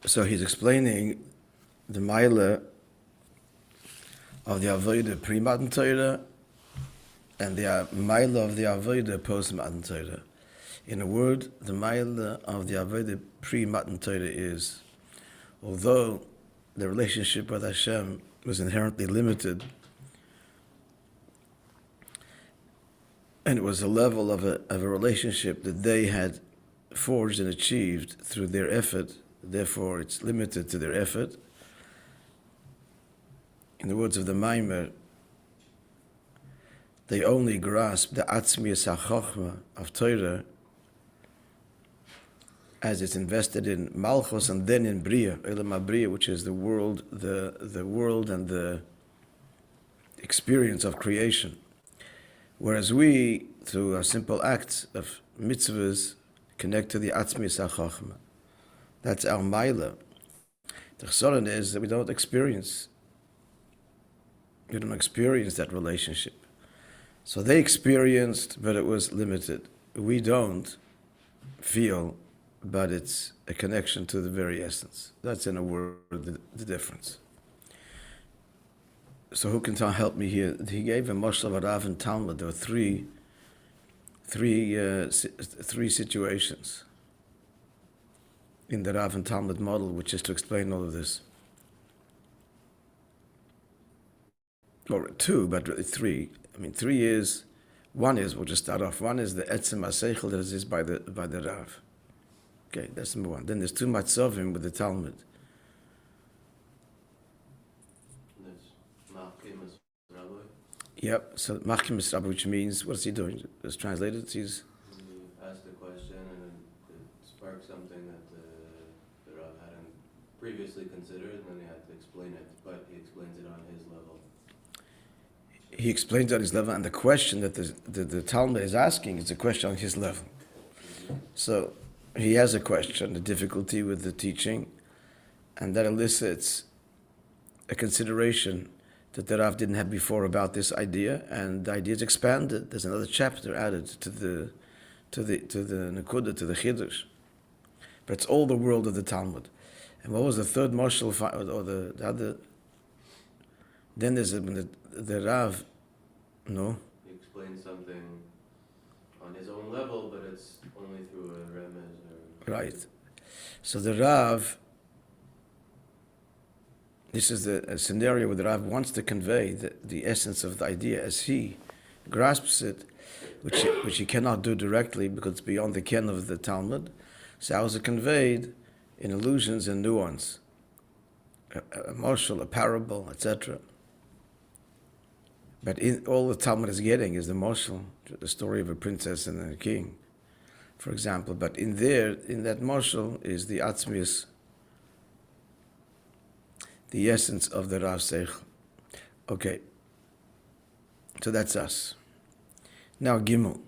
So he's explaining the Maila of the Avodah pre-Matan Torah and the Maila of the Avodah post-Matan Torah. In a word, the Maila of the Avodah pre-Matan Torah is, although the relationship with Hashem was inherently limited, and it was a level of a relationship that they had forged and achieved through their effort, therefore it's limited to their effort. In the words of the Maamer, they only grasp the atzmiyas ha'chochma of Torah as it's invested in Malchus and then in Bria, Elam HaBria, which is the world and the experience of creation. Whereas we, through our simple acts of mitzvahs, connect to the atzmiyas ha'chochma. That's our Maila. The Horishonim is that we don't experience that relationship. So they experienced, but it was limited. We don't feel, but it's a connection to the very essence. That's, in a word, the difference. So who can help me here? He gave a mashal of a Rav and Talmud. There were three situations in the Rav and Talmud model, which is to explain all of this. Or two, but really three. I mean, one is, we'll just start off, one is the etzem ha'seichel that is by the Rav. Okay, that's number one. Then there's two matzovim with the Talmud. There's machkim as Rabbi. Yep, so machkim as Rabbi, which means, what's he doing? It's translated, he's... He asked a question and it sparked something that the Rav hadn't previously considered, and then he had to explain it, but he explains it on his level. He explains on his level, and the question that the Talmud is asking is a question on his level. So he has a question, the difficulty with the teaching, and that elicits a consideration that the Rav didn't have before about this idea, and the idea is expanded. There's another chapter added to the Nekuda, to the Chiddush. But it's all the world of the Talmud. And what was the third marshal, or the other? Then there's the Rav, no? He explains something on his own level, but it's only through a remez. Right. So the Rav, this is a scenario where the Rav wants to convey the essence of the idea as he grasps it, which he cannot do directly because it's beyond the ken of the Talmud. So how is it conveyed in allusions and nuance? A marshal, a parable, etc. But all the Talmud is getting is the marshal, the story of a princess and a king, for example. But in that marshal is the atzmiyas, the essence of the Rav Seichel. Okay, so that's us. Now Gimel.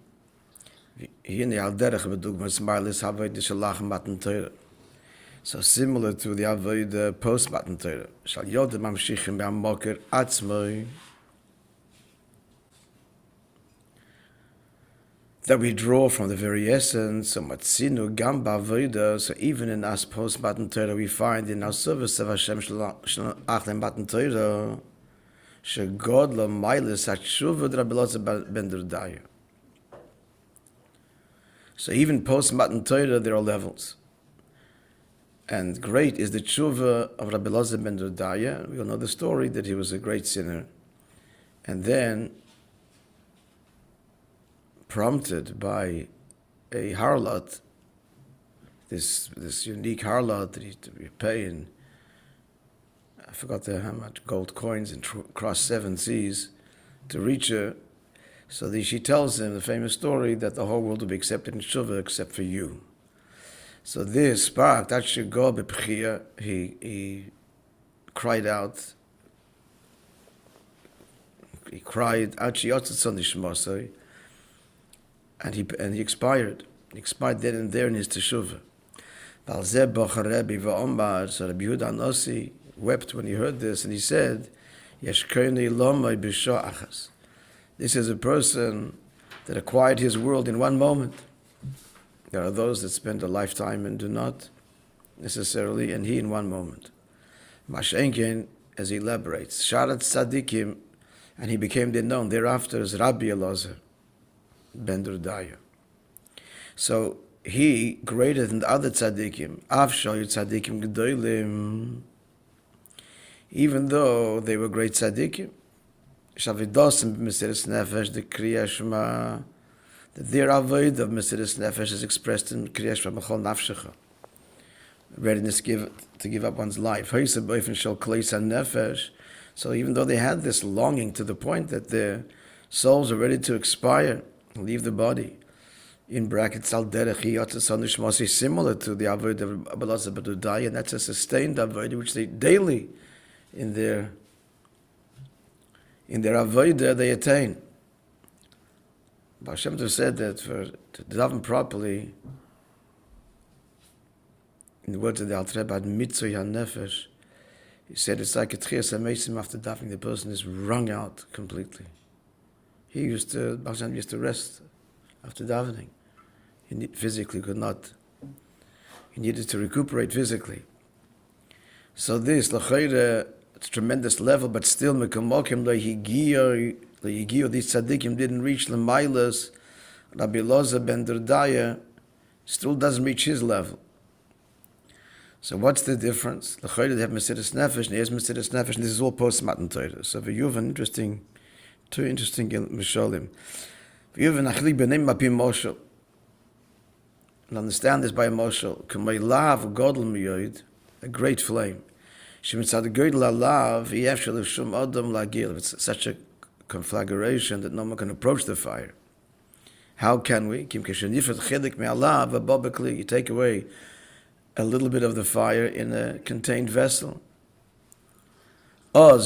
So similar to the Avodah post-Matan Torah. Shal yodem mamshichim be'amoker atzmoi. That we draw from the very essence, so matzinu gam ba'avodah, so even in us post-Matan Torah, we find in our service of Hashem shalach Matan Torah, shegod lo mailis ha'tshuva Rabbi Elazar ben Dordaya. So even post-Matan Torah, there are levels. And great is the tshuva of Rabbi Elazar ben Dordaya. We all know the story that he was a great sinner. And then, prompted by a harlot, this unique harlot that he had to repay in, I forgot how much gold coins, and cross 7 seas to reach her. So she tells him the famous story that the whole world will be accepted in tshuva except for you. So this sparked, he cried out. He cried, and he expired. He expired then and there in his teshuvah. So Rabbi Yehuda Anossi wept when he heard this, and he said, this is a person that acquired his world in one moment. There are those that spend a lifetime and do not necessarily, and he in one moment. Mashenkin, as he elaborates, Sharat Tzadikim, and he became the known thereafter as Rabbi Elazar ben Durdaya. So he, greater than the other tzaddikim, Av Shoyu Tzadikim Gedolim, even though they were great tzaddikim, Shavidosim b'Mesiras Nefesh, the Kriya Shema, that their avoid of Mesiras Nefesh is expressed in Kriya Shema B'chol Nafshecha, readiness to give up one's life. So even though they had this longing to the point that their souls are ready to expire, leave the body, in brackets al derech is similar to the avoid of Abelazar Badudai, and that's a sustained avoid which they daily in their avodah they attain. Baal Shem Tov said that to daven properly, in the words of the Alter Rebbe, Moisei HaNefesh, he said it's like a tchias hamesim after davening, the person is wrung out completely. Baal Shem used to rest after davening. He physically could not. He needed to recuperate physically. So this, l'chayre, it's a tremendous level, but still, mekamokim lehigiyo, these tzaddikim didn't reach l'mailas. Rabbi Elazar ben Durdaya still doesn't reach his level. So what's the difference? L'chayre, they have Mesiras Nefesh, and he has Mesiras Nefesh, and this is all post-Matan Torah. So you have two interesting mishalim. You have an achlik b'nei mapim moshel. And understand this by a moshel. K'may lav godel miyoid, a great flame. Shemitzad godel alav, yefshel shum adam lagil. It's such a conflagration that no one can approach the fire. How can we? Kim keshenifet chelik me'alav, abobekli, you take away a little bit of the fire in a contained vessel. So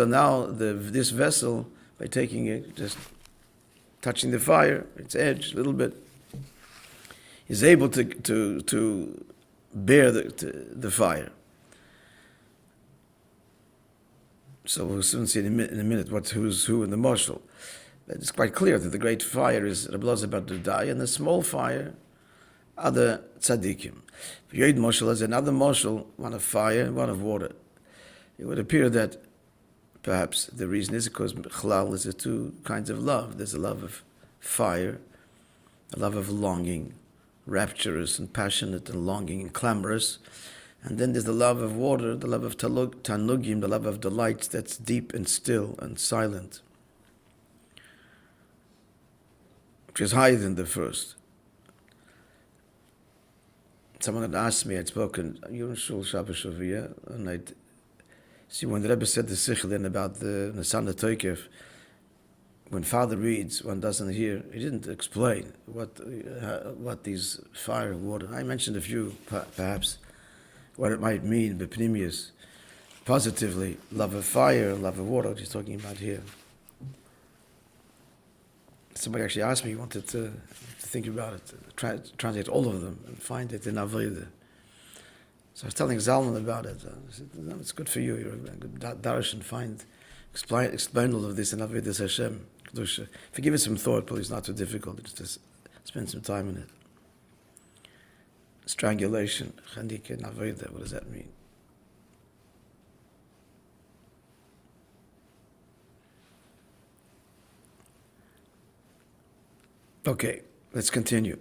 now this vessel, by taking it, just touching the fire, its edge a little bit, is able to bear the fire. So we'll soon see in a minute who's who in the moshel. It's quite clear that the great fire is Rabbi Elazar ben Durdaya, and the small fire, other tzaddikim. Yoid moshel is another moshel, one of fire, one of water. It would appear that perhaps the reason is because chalal is the two kinds of love. There's a love of fire, a love of longing, rapturous and passionate and longing and clamorous. And then there's the love of water, the love of tanugim, the love of delights that's deep and still and silent, which is higher than the first. Someone had asked me, I'd spoken, you're in Shul Shabbos Shaviyah, and I'd see when the Rebbe said the Sichlin about the Nasan Toikev, when Father reads, one doesn't hear, he didn't explain what these fire and water, I mentioned a few, perhaps, what it might mean, b'pnimius, positively, love of fire, love of water, what he's talking about here. Somebody actually asked me, he wanted to think about it, translate all of them and find it in Avodah. So I was telling Zalman about it. I said, no, it's good for you. You're a good Darish and explain all of this in Avodah Hashem. If you give it some thought, please, not too difficult. Just spend some time in it. Strangulation, Chanike and Avodah, what does that mean? Okay, let's continue.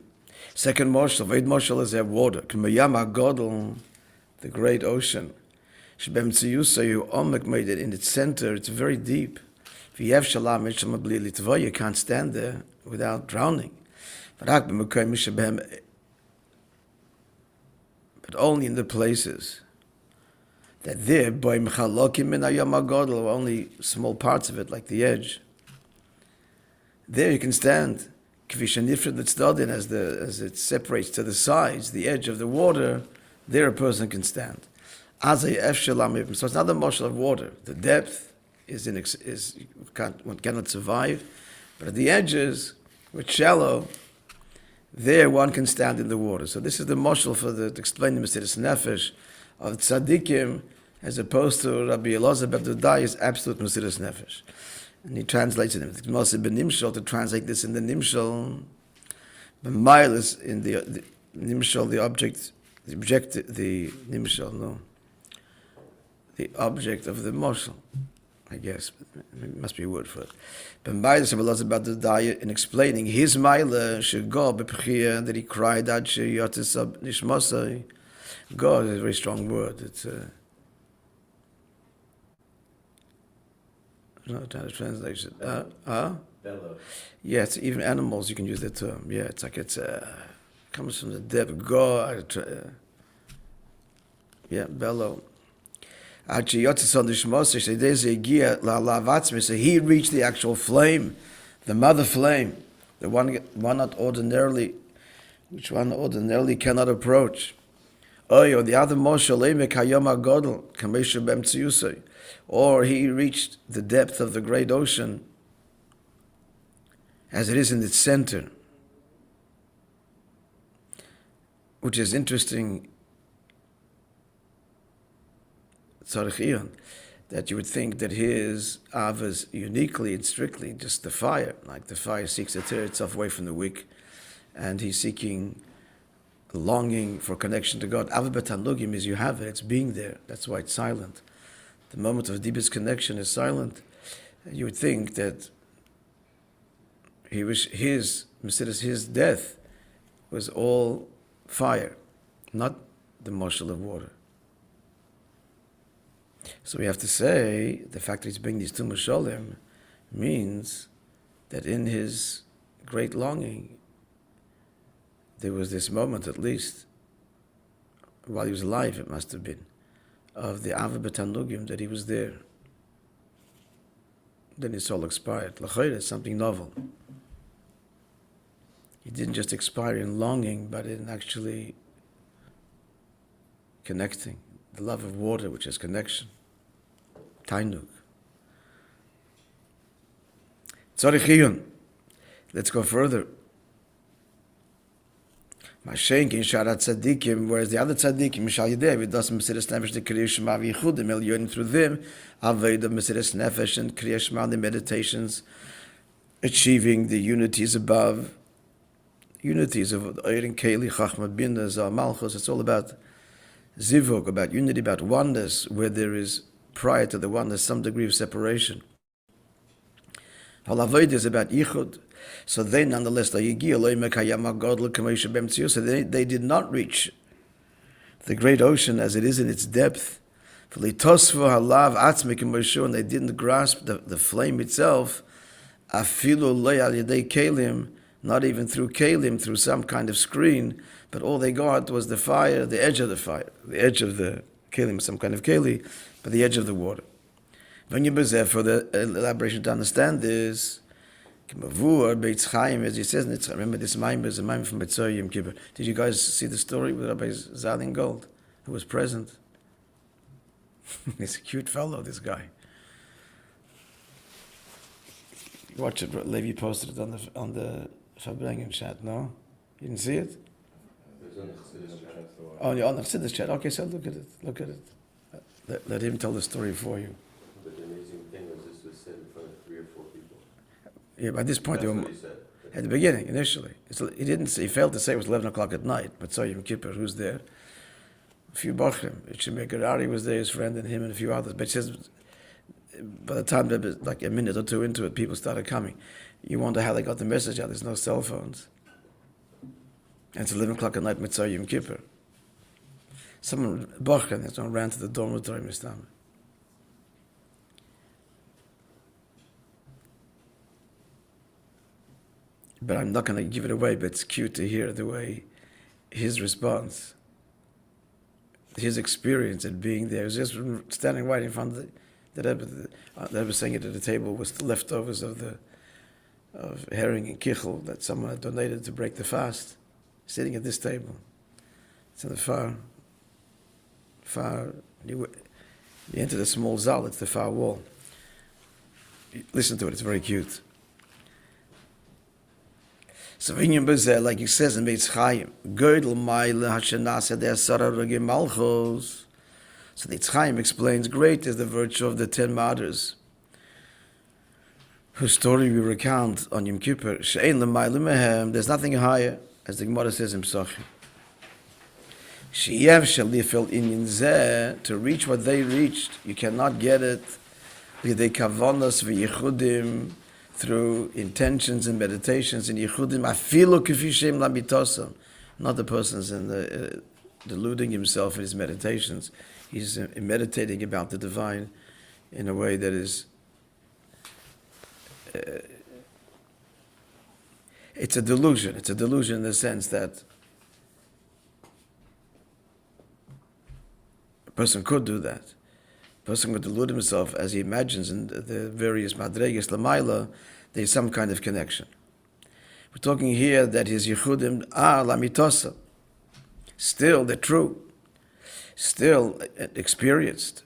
Second moshel, Vaid moshel is have water. K'mayam HaGodel, the great ocean. Shebem tziyusayu omek made it in its center. It's very deep. V'yev shalam misham bli litva. You can't stand there without drowning. But only in the places that there by mechalokim min hayam HaGodel, only small parts of it, like the edge. There you can stand. As it separates to the sides, the edge of the water, there a person can stand. So it's another moshel of water. The depth one cannot survive, but at the edges, which shallow, there one can stand in the water. So this is the moshel to explain the Mesiras Nefesh of tzaddikim, as opposed to Rabbi Elazar ben Durdaya is absolute Mesiras Nefesh. And he translates it in Moishe ben Nimshal to translate this in the Nimshal. The mile is in the nimshal, the object, the nimshal, no, the object of the moshel, I guess. It must be a word for it. But by the about the diet in explaining his maila should go that he cried out nishmasai. God is a very strong word. It's I don't know how to translate it. Bellow. Yeah, it's even animals you can use that term. Yeah, it's like comes from the depth. God. Yeah, bellow. So he reached the actual flame, the mother flame, the one which one ordinarily cannot approach. Or the other or he reached the depth of the great ocean as it is in its center, which is interesting. That you would think that his Av is uniquely and strictly just the fire, like the fire seeks to tear itself away from the wick, and he's seeking, longing for connection to God. Av b'tanugim is you have it, it's being there. That's why it's silent. The moment of deepest connection is silent. You would think that his death was all fire, not the moshel of water. So we have to say, the fact that he's bringing these two Mosholim means that in his great longing, there was this moment, at least, while he was alive, it must have been, of the Ava B'Tanugim, that he was there. Then his soul expired. L'chayr is something novel. He didn't just expire in longing, but in actually connecting. The love of water, which is connection. Tainug. Tzorich. Let's go further. Mashenkin sharat tzaddikim, whereas the other tzaddikim, Mishal Yedei, it doesn't Mesiras Nefesh, the Kriya Shema v'Yichudim, Elyonim through them, Aved of Mesiras Nefesh and Kriya Shema, the meditations, achieving the unities above, unities of Eirin Keli, Chachma Bina, Zal Malchus. It's all about zivug, about unity, about oneness, where there is, prior to the oneness, some degree of separation. Halavod is about yichud. So they nonetheless, so they did not reach the great ocean as it is in its depth. And they didn't grasp the flame itself, not even through kalim, through some kind of screen, but all they got was the fire, the edge of the fire, the edge of the kalim, some kind of keli, but the edge of the water. For the elaboration to understand this, as he says, remember this maamar is a maamar from Moishe Kippur. Did you guys see the story with Rabbi Zalin Gold, who was present? He's a cute fellow, this guy. Watch it. Levi posted it on the Fabrengen chat. No, you didn't see it. Oh, on the Chassidus chat. Okay, so look at it. Look at it. Let him tell the story for you. But the amazing thing was this was said in front of 3 or 4 people. Yeah, by this point, That's they were, what he said. at the beginning, initially. He didn't say, he failed to say it was 11 o'clock at night, but Yom Kippur, who's there? A few Bachrim. Garari was there, his friend, and him, and a few others. But it says, by the time that was like a minute or two into it, people started coming. You wonder how they got the message out. There's no cell phones. And it's 11 o'clock at night, Moisei Yom Kippur. Someone, Bachrim, someone ran to the dormitory, Mr. But I'm not going to give it away, but it's cute to hear the way his response, his experience at being there. He was just standing right in front of the Rebbe. The Rebbe saying it at the table was the leftovers of herring and kichel that someone had donated to break the fast, sitting at this table. It's in the far, you enter the small zal, it's the far wall. Listen to it, it's very cute. So like he says in Beitz Chaim, Gödel Meile Hashanasa der Sararagi Malchos. So the Beitz Chaim explains, great is the virtue of the 10 martyrs, whose story we recount on Yom Kippur. She'ein l'mayla mehem, there's nothing higher, as the Gemara says in Psachim. To reach what they reached, you cannot get it through intentions and meditations and yichudim. Not the person's in the deluding himself in his meditations. He's meditating about the divine in a way that is it's a delusion. It's a delusion in the sense that a person could do that. A person could delude himself as he imagines in the various madregas lamaila. There's some kind of connection. We're talking here that his yichudim are lamitosa. Still, they're true. Still experienced.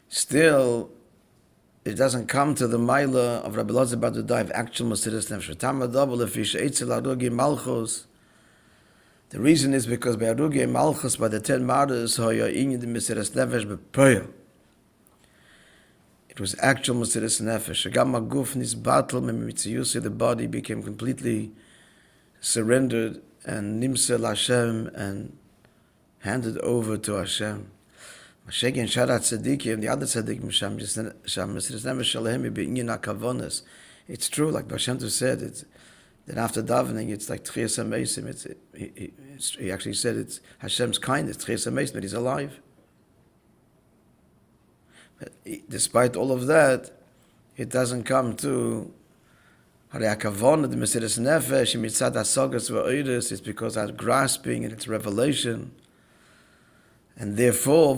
Still, it doesn't come to the maila of Rabbi Elazar bar Dodai of actual Mesiras Nefesh. The reason is because by Arugi Malchus, by the 10 martyrs, it was actual Mesiras Nefesh. The body became completely surrendered and nimsel Hashem and handed over to Hashem. Mashegi and Sharat Tzadikim and the other Tzadikim it's true, like Baal Shem Tov said, that after davening, it's like Tchias HaMeisim. He actually said it's Hashem's kindness, Tchias HaMeisim, that he's alive. But despite all of that, it doesn't come to Harei HaKavon, the Mesiras Nefesh, Mitzad HaSogas V'Oides. It's because I'm grasping and it's revelation. And therefore,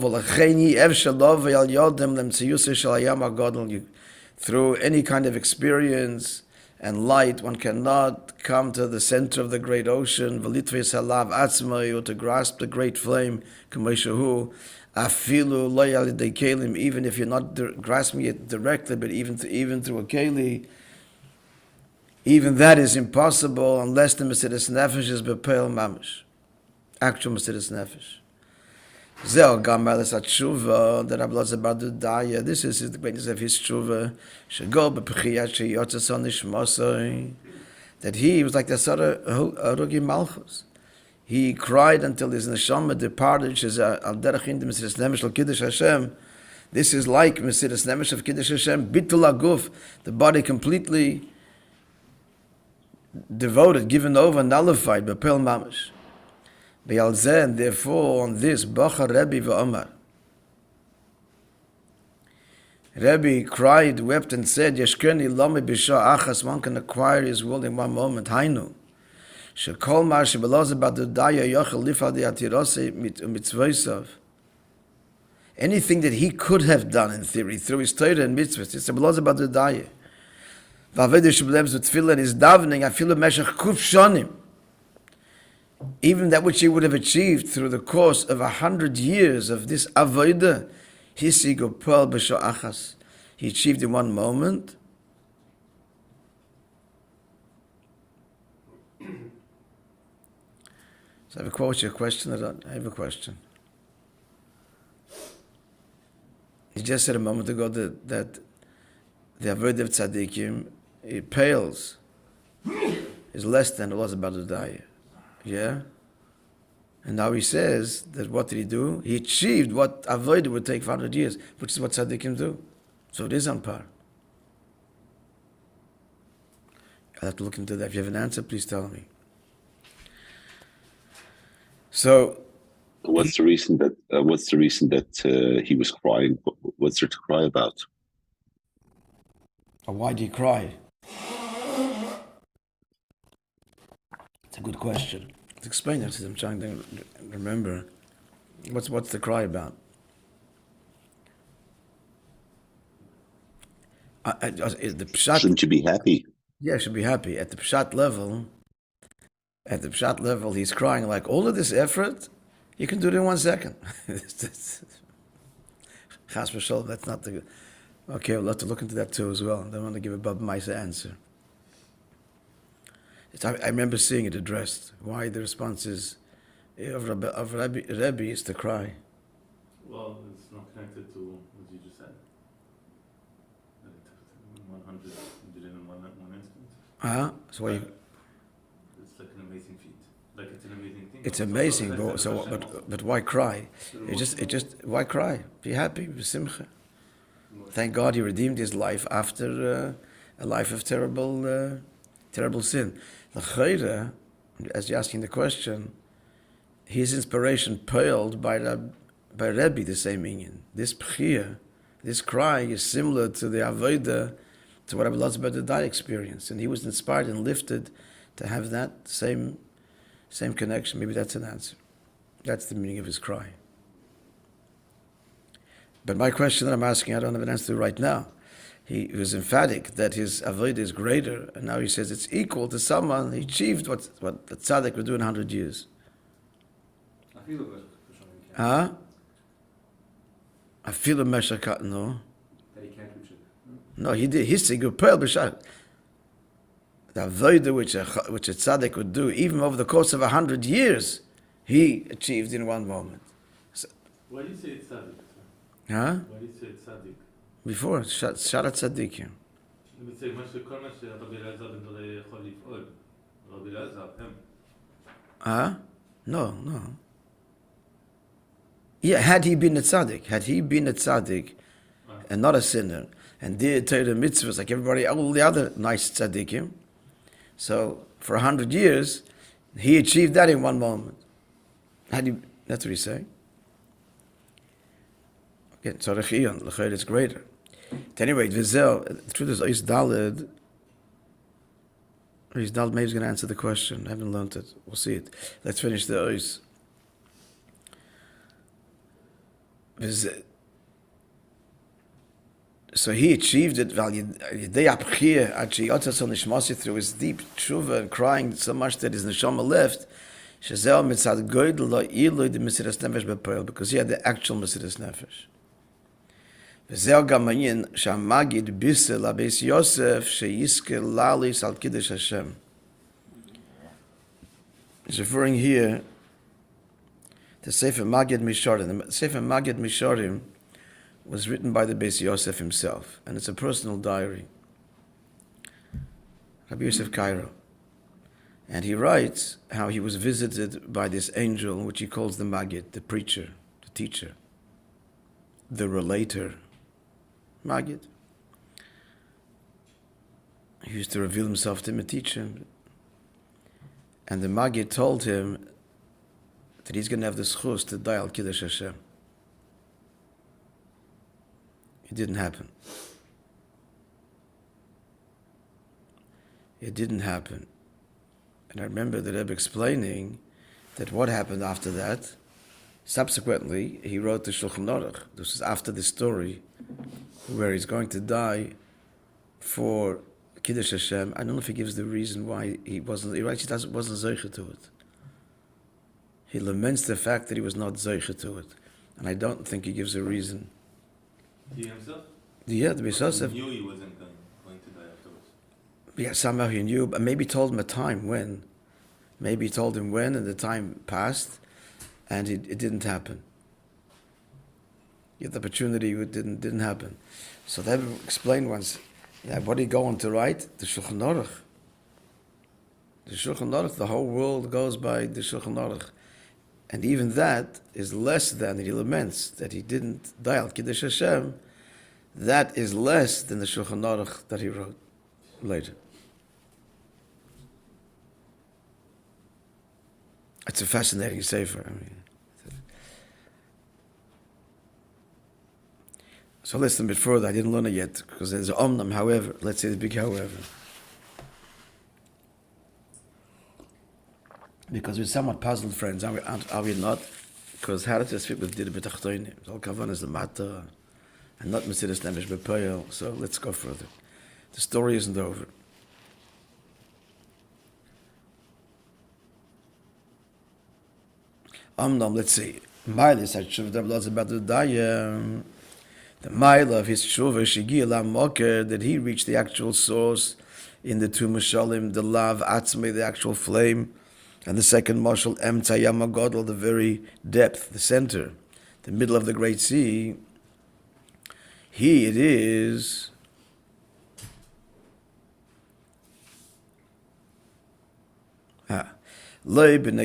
through any kind of experience and light, one cannot come to the center of the great ocean, or to grasp the great flame, even if you're not grasping it directly, but even through a keli, even that is impossible unless the Mesiras Nefesh is bepeil mamish, actual Mesiras Nefesh. This is the greatness of his tshuva. That he was like the Sara Arugi Malchus. He cried until his neshama departed. This is like Mesiras Nefesh of Kiddush Hashem. Bitul aguf, the body completely devoted, given over, nullified, bepel mamish. And therefore, on this, Bacha Rabbi v'Omar. Rabbi cried, wept, and said, Yeshkeni lomi b'shah achas, one can acquire his will in one moment. Hainu. Shekol mar shebeloze badudaya yochel lifal di atirose mitzvoisav. Anything that he could have done in theory, through his Torah and mitzvahs, it's beloze badudaya. V'avedi shebelebs v'tfilah and his davening, afilu meshach kuf shonim. Even that which he would have achieved through the course of 100 years of this avodah, he achieved in one moment. So I have a quote, your question. I have a question. He just said a moment ago that the avodah of tzaddikim, it pales, is less than it was about to die. Yeah? And now he says that what did he do? He achieved what avodah would take 100 years, which is what tzaddikim do. So it is on par. I'll have to look into that. If you have an answer, please tell me. So, what's the reason that he was crying? What's there to cry about? Or why did he cry? It's a good question. Let's explain it. I'm trying to remember. What's the cry about? The pshat, shouldn't you be happy? Yeah, should be happy. At the pshat level, he's crying like, all of this effort, you can do it in 1 second. Chas v'sholom, that's not the... Okay, we'll have to look into that too as well. I don't want to give a Bab Maisa answer. I remember seeing it addressed. Why the response is of Rabbi is to cry. Well, it's not connected to what you just said. That it took 100, you did it in one instance. So why? It's like an amazing feat. like it's an amazing thing. It's Also, amazing, that's but, Hashem. but why cry? Why cry? Be happy, be simcha. Thank God he redeemed his life after a life of terrible sin. L'chayra, as you're asking the question, his inspiration paled by Rabbi, the same inyan. This pchia, this crying is similar to the avodah, to what Rabbi Lotzberg experienced, and he was inspired and lifted to have that same connection. Maybe that's an answer. That's the meaning of his cry. But my question that I'm asking, I don't have an answer to right now. He was emphatic that his avodah is greater, and now he says it's equal to someone. He achieved what the tzaddik would do in 100 years. Huh? I feel a meshakat, no. That he can't reach it. No, he did. His sigur pearl b'shar. The avodah which a tzaddik would do, even over the course of 100 years, he achieved in one moment. Why do you say it's tzaddik? Huh? Why do you say it's tzaddik? Before, sharat tzaddikim. אני מציע, כל מה שרבי אלעזר בן דורי יכול לפעול, רבי אלעזר, הם. Huh? No. Yeah, had he been a tzaddik, and not a sinner, and did Torah mitzvahs like everybody, all the other nice tzaddikim, so for 100 years, he achieved that in one moment. That's what he's saying. Again, tzarech iyon, l'chayr is greater. At any rate, Vizel, the truth is, Ois Daled maybe he's going to answer the question. I haven't learned it. We'll see it. Let's finish the Ois. So he achieved it through his deep tshuva and crying so much that his neshama left. Because he had the actual Mesiras Nefesh. וזהו גם מעניין שהמגיד בישר לבייס יוסף שיזכה להליס על קידוש השם. He's referring here to Sefer Magid Misharim. The Sefer Magid Misharim was written by the Beis Yosef himself, and it's a personal diary. Rabbi Yosef Cairo. And he writes how he was visited by this angel, which he calls the Magid, the preacher, the teacher, the relator. Magid. He used to reveal himself to him and teach him. And the Magid told him that he's going to have the schus to die al Kiddush Hashem. It didn't happen. It didn't happen. And I remember the Rebbe explaining that what happened after that. Subsequently, he wrote the Shulchan Aruch. This is after the story where he's going to die for Kiddush Hashem. I don't know if he gives the reason why he wasn't. He writes he wasn't zeicher to it. He laments the fact that he was not zeicher to it, and I don't think he gives a reason. He himself? Yeah, the Beis Yosef. He knew he wasn't going to die afterwards. Yeah, somehow he knew, but maybe told him a time when. Maybe he told him when, and the time passed, and it didn't happen. Yet the opportunity didn't happen. So they explained once, what are you going to write? The Shulchan Aruch. The Shulchan Aruch, the whole world goes by the Shulchan Aruch. And even that is less than, he laments that he didn't die al Kiddush Hashem. That is less than the Shulchan Aruch that he wrote later. It's a fascinating sefer. So listen a bit further. I didn't learn it yet because there's an omnam. However, let's say the big however, because we're somewhat puzzled, friends. Are we not? Because how does this fit with Dira B'Tachtoinim? All kavan is the matter, and not Mesiras Nefesh B'Poel. So let's go further. The story isn't over. Omnam, let's see. Miles had shoved up lots about the dayah. The mile of his tshuva shigi la moker, that he reached the actual source in the two mashalim, the lav atzmei, the actual flame, and the second mashal emtzayam agodol, the very depth, the center, the middle of the great sea. He it is Even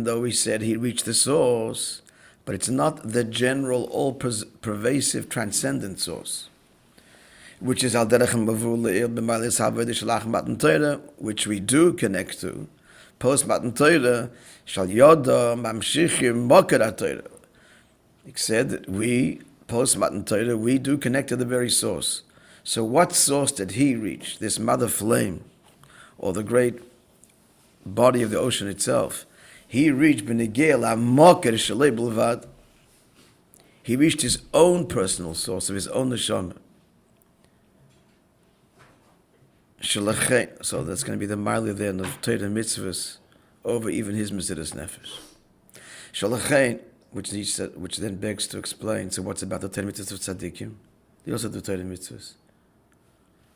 though we said he reached the source, but it's not the general, all-pervasive, transcendent source, which is which we do connect to. Post Matan Torah, Shal Yoda Mamshichim Mokar Torah. It said that we, post Matan Torah, we do connect to the very source. So what source did he reach? This mother flame, or the great body of the ocean itself. He reached Benegel HaMokar Shalei B'Levad. He reached his own personal source of his own neshama. So that's going to be the mile then of Torah mitzvahs over even his Mesiras Nefesh. Shalachein, which then begs to explain. So what's about the Torah mitzvahs of tzaddikim? They also do Torah mitzvahs.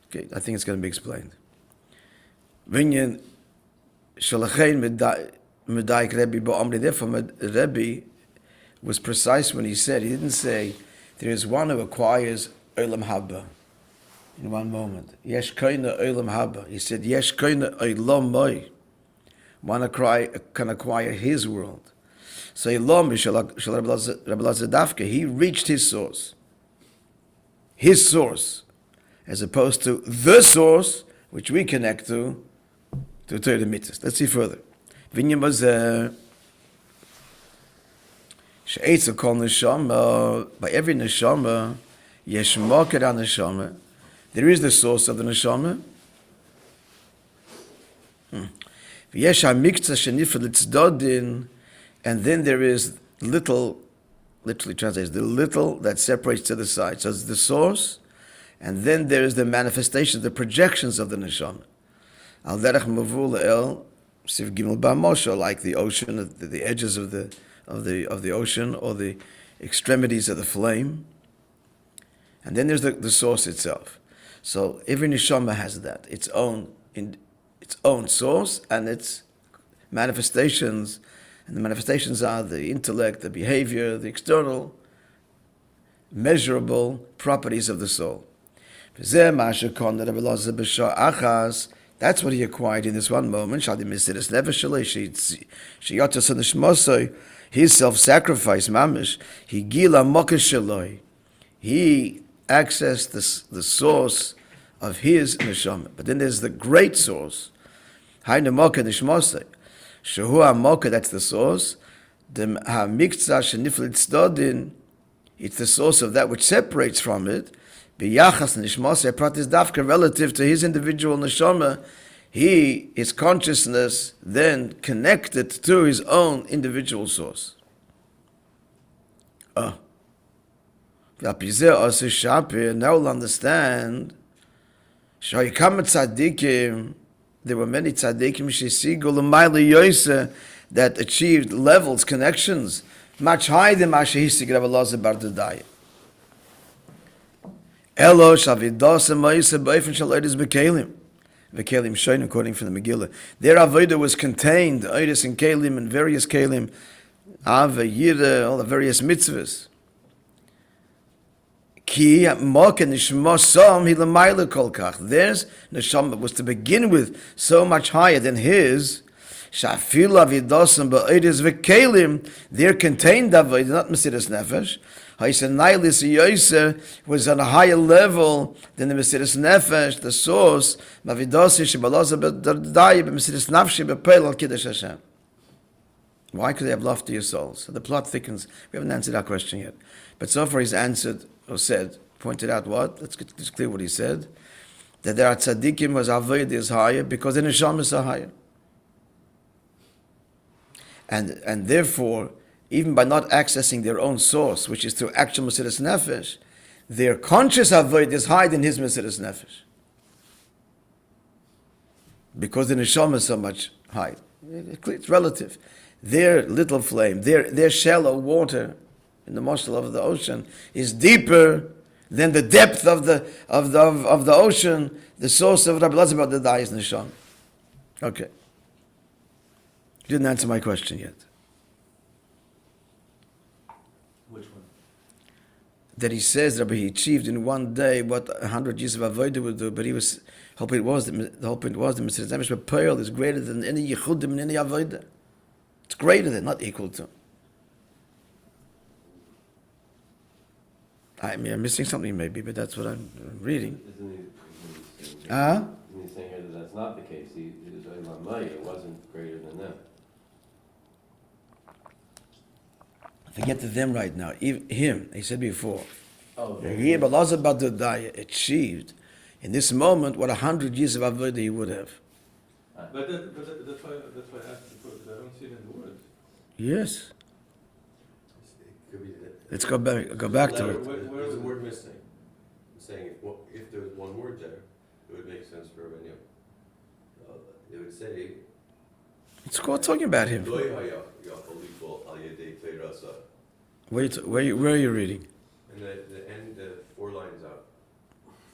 Okay, I think it's going to be explained. Vinyan Shalachein Medaik Rabbi Ba'amri. Therefore, Rabbi was precise when he said, he didn't say there is one who acquires Olam Haba in one moment. Yesh koina Olam Haba. He said, Yesh koina Olam Moi. One can acquire his world. So Elam Rabbi, he reached his source. His source. As opposed to the source, which we connect to Torah mitzvahs. Let's see further. Vinyam bazeh. She'etzel kol neshama. By every neshama, yesh moked on neshama. There is the source of the neshama. V'yesh ha'miktzah shenifrad l'tzdodin, and then there is little, literally translates, the little that separates to the side. So it's the source, and then there is the manifestation, the projections of the neshama. Al derech mavul el siv gimel ba'mosha, like the ocean, the edges of the ocean, or the extremities of the flame. And then there's the source itself. So every neshama has that, its own source and its manifestations. And the manifestations are the intellect, the behavior, the external, measurable properties of the soul. That's what he acquired in this one moment. His self-sacrifice, mamish. He accessed the source of his neshama. But then there's the great source. That's the source. It's the source of that which separates from it. Relative to his individual neshama, his consciousness then connected to his own individual source. Now we'll understand. There were many tzaddikim that achieved levels, connections, much higher than Mashiach Rabbi Elazar bar Dodai. Elo shavidos Moishe b'ofen shel oides b'kelim, v'kelim shoyin, according from the Megillah. Their avodah was contained, oides and kelim, and various kelim, ava, yira, all the various mitzvahs. Ki mok nishma som hilamayla kolkach. Theirs neshama was to begin with so much higher than his. Shafil avidosam ba'odes v'kelim. There contained avodah, not Mesiras Nefesh. Ha'isanilis yoser was on a higher level than the Mesiras Nefesh, the source. Mavidosi shebalaza b'dardai b'Mesiras Nafshi b'peil al kiddush Hashem. Why? Because they have loftier souls. So the plot thickens. We haven't answered our question yet, but so far he's answered or said, pointed out what? Let's get clear what he said. That there are tzaddikim whose avodah is higher because the neshamas are higher. And therefore, even by not accessing their own source, which is through actual Mesiras Nefesh, their conscious avodah is higher than his Mesiras Nefesh. Because the neshama is so much higher. It's relative. Their little flame, their shallow water in the marshal of the ocean is deeper than the depth of the ocean. The source of Rabbi Elazar bar Dodai is neshama. Okay. You didn't answer my question yet. Which one? That he says, Rabbi, he achieved in one day what 100 years of avodah would do, but he was The whole point was the Mesiras Nefesh B'Peil is greater than any Yichudim and any Avodah. It's greater than, not equal to. I mean, I'm missing something maybe, but that's what I'm reading. Isn't he saying here that that's not the case? It wasn't greater than them. Forget the them right now. Even him, he said before. Oh, Achieved in this moment what 100 years of avodah he would have. But that's why I asked before, because I don't see it in the words. Yes. It could be that. Let's go back to it. There's a word missing. I'm saying if there was one word there, it would make sense for Rabbi. It would say. It's called talking about him. Where are you reading? And the end, 4 lines up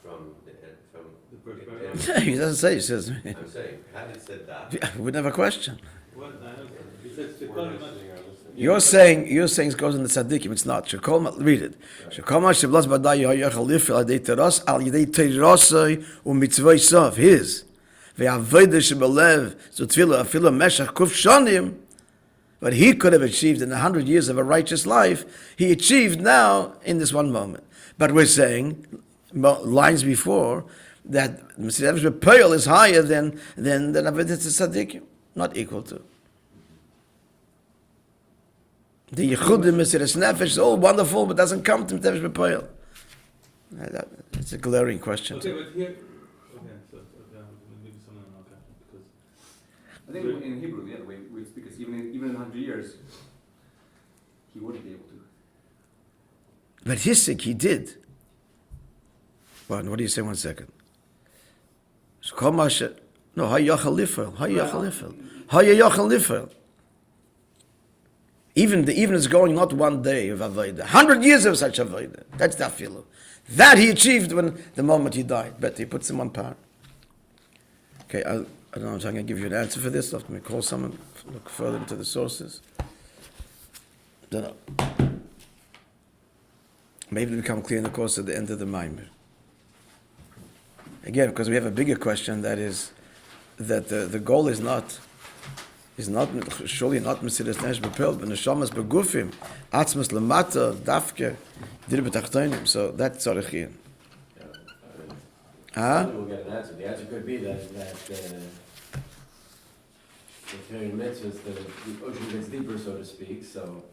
from the end, from The first paragraph? He doesn't say. He says. I'm saying, had it said that. We would have a question. What? I understand. He says, "Shekol ma-" You're saying it goes in the tzaddikim. It's not. Read it. Shekol sheblas badai hayachal lifel adei teros al yedei teirosai u'mitzvoi sof. His ve'avodah shebelev zutfila afila meshach kufshonim. What he could have achieved in 100 years of a righteous life, he achieved now in this one moment. But we're saying, lines before, that Mesiras Nefesh B'Peil is higher than Avodas Tzaddikim, not equal to. The Yichudim Mesiras Nefesh is all wonderful, but doesn't come to Mesiras B'Peil. It's a glaring question. Okay, but here. Okay, so maybe someone okay, because. I think in Hebrew, the other way we speak is even in 100 years, he wouldn't be able to. But Hissik, he did. What do you say? 1 second. No, hayachal lifel. Even it's going not 1 day of avodah, 100 years of such avodah. That's the afilu. That he achieved when the moment he died. But he puts him on par. Okay, I don't know if I'm going to give you an answer for this. I'll have to call someone, look further into the sources. Don't know. Maybe it'll become clear in the course of the end of the Maamar. Again, because we have a bigger question, that is that the goal is surely not Mesiras Nefesh B'Peil, but Neshamas B'Gufim, Atzmas Lamata, Dafke, Dir B'Tachtonim. So that's Tzarechiyah. We'll get an answer. The answer could be that the Torah mitzvahs, the ocean gets deeper, so to speak. So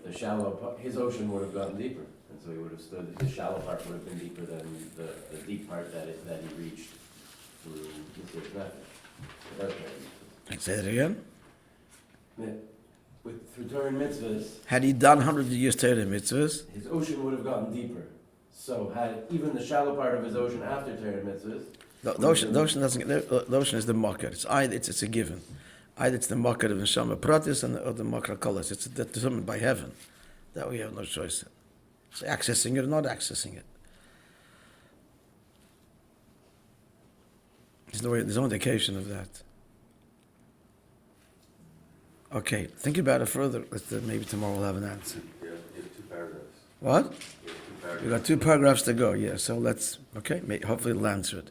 the shallow part, his ocean would have gotten deeper, and so he would have stood. The shallow part would have been deeper than the deep part that he reached through Mesiras Nefesh. Say it again. Through Torah mitzvahs, Had he done 100 years Torah mitzvahs, his ocean would have gotten deeper. So had even the shallow part of his ocean after Torah mitzvahs. The ocean doesn't. The ocean is the market. It's a given. Either it's the market of neshama pratis or the market kolas. It's determined by heaven. That we have no choice in. So accessing it or not accessing it. There's no indication of that. Okay, think about it further. Maybe tomorrow we'll have an answer. You have 2 paragraphs. What? You have 2 paragraphs. We got 2 paragraphs to go. Yeah, so hopefully it'll answer it.